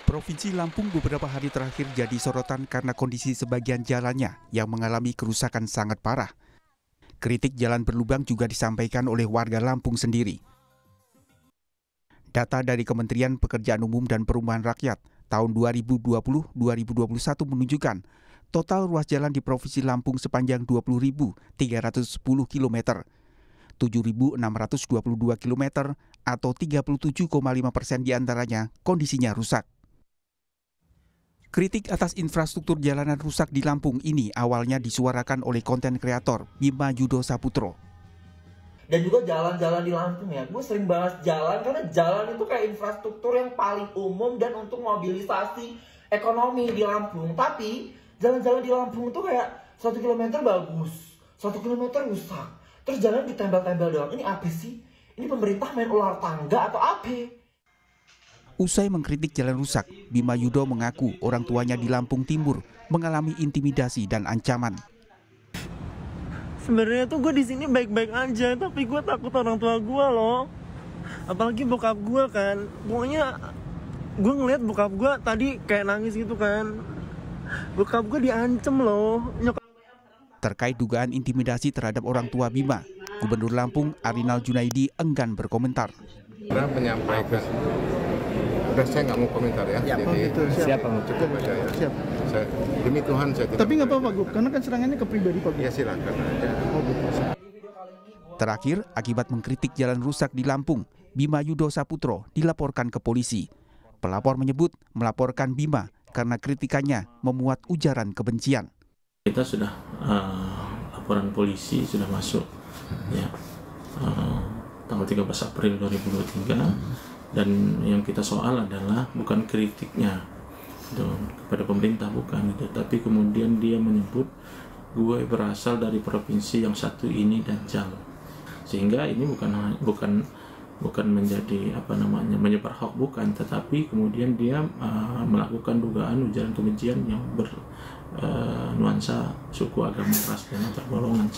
Provinsi Lampung beberapa hari terakhir jadi sorotan karena kondisi sebagian jalannya yang mengalami kerusakan sangat parah. Kritik jalan berlubang juga disampaikan oleh warga Lampung sendiri. Data dari Kementerian Pekerjaan Umum dan Perumahan Rakyat tahun 2020-2021 menunjukkan total ruas jalan di Provinsi Lampung sepanjang 20.310 km, 7.622 km atau 37,5% diantaranya kondisinya rusak. Kritik atas infrastruktur jalanan rusak di Lampung ini awalnya disuarakan oleh konten kreator Bima Yudo Saputro. Dan juga jalan-jalan di Lampung ya, gue sering bahas jalan karena jalan itu kayak infrastruktur yang paling umum dan untuk mobilisasi ekonomi di Lampung. Tapi jalan-jalan di Lampung itu kayak 1 km bagus, 1 km rusak, terus jalan ditempel-tempel doang. Ini apa sih? Ini pemerintah main ular tangga atau apa? Usai mengkritik jalan rusak, Bima Yudo mengaku orang tuanya di Lampung Timur mengalami intimidasi dan ancaman. Sebenarnya tuh gue di sini baik-baik aja, tapi gue takut orang tua gue loh. Apalagi bokap gue kan. Pokoknya gue ngeliat bokap gue tadi kayak nangis gitu kan. Bokap gue diancem loh. Terkait dugaan intimidasi terhadap orang tua Bima, Gubernur Lampung Arinal Junaidi enggan berkomentar. Menyampaikan. Udah saya nggak mau komentar ya. Jadi siapa cukup aja ya. Siap. Demi Tuhan saya tidak. Tapi nggak apa-apa, karena kan serangannya ke pribadi Pak. Ya silakan aja. Terakhir, akibat mengkritik jalan rusak di Lampung, Bima Yudo Saputro dilaporkan ke polisi. Pelapor menyebut melaporkan Bima karena kritikannya memuat ujaran kebencian. Kita sudah laporan polisi sudah masuk ya tanggal 13 April 2023. Dan yang kita soal adalah bukan kritiknya kepada pemerintah, bukan itu, tapi kemudian dia menyebut gue berasal dari provinsi yang satu ini dan jauh, sehingga ini bukan menjadi menyebar hoax, bukan, tetapi kemudian dia melakukan dugaan ujaran kebencian yang bernuansa suku, agama, ras dan antar golongan.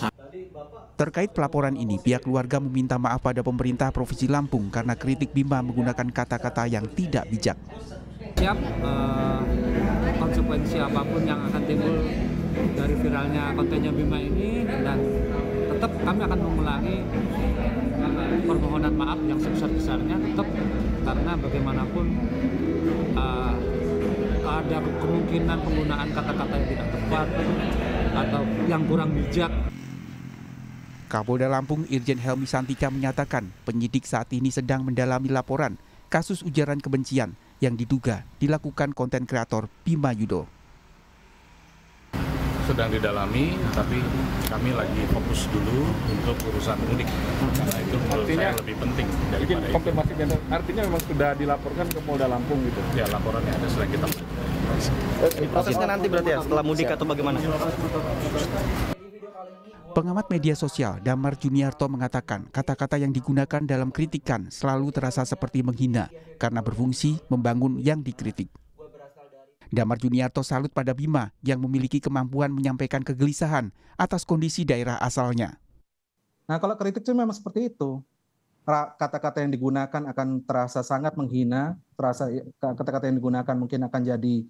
Terkait pelaporan ini, pihak keluarga meminta maaf pada pemerintah Provinsi Lampung karena kritik Bima menggunakan kata-kata yang tidak bijak. Siap konsekuensi apapun yang akan timbul dari viralnya kontennya Bima ini, dan tetap kami akan mengulangi permohonan maaf yang sebesar-besarnya, tetap karena bagaimanapun ada kemungkinan penggunaan kata-kata yang tidak tepat atau yang kurang bijak. Kapolda Lampung Irjen Helmi Santika menyatakan penyidik saat ini sedang mendalami laporan kasus ujaran kebencian yang diduga dilakukan konten kreator Bima Yudo. Sedang didalami, tapi kami lagi fokus dulu untuk urusan mudik, karena itu menurut saya lebih penting daripada itu. Konfirmasi, artinya memang sudah dilaporkan ke Polda Lampung gitu? Ya, laporannya ada, sedang kita. Prosesnya nanti berarti ya setelah mudik atau bagaimana? Pengamat media sosial Damar Juniarto mengatakan kata-kata yang digunakan dalam kritikan selalu terasa seperti menghina karena berfungsi membangun yang dikritik. Damar Juniarto salut pada Bima yang memiliki kemampuan menyampaikan kegelisahan atas kondisi daerah asalnya. Nah, kalau kritik itu memang seperti itu. Kata-kata yang digunakan akan terasa sangat menghina, kata-kata yang digunakan mungkin akan jadi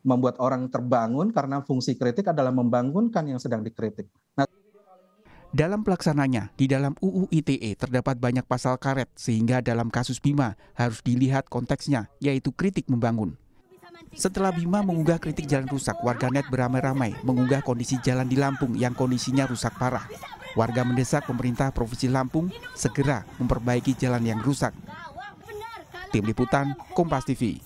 membuat orang terbangun karena fungsi kritik adalah membangunkan yang sedang dikritik. Nah, dalam pelaksananya, di dalam UU ITE terdapat banyak pasal karet sehingga dalam kasus Bima harus dilihat konteksnya, yaitu kritik membangun. Setelah Bima mengunggah kritik jalan rusak, warganet beramai-ramai mengunggah kondisi jalan di Lampung yang kondisinya rusak parah. Warga mendesak pemerintah Provinsi Lampung segera memperbaiki jalan yang rusak. Tim Liputan, Kompas TV.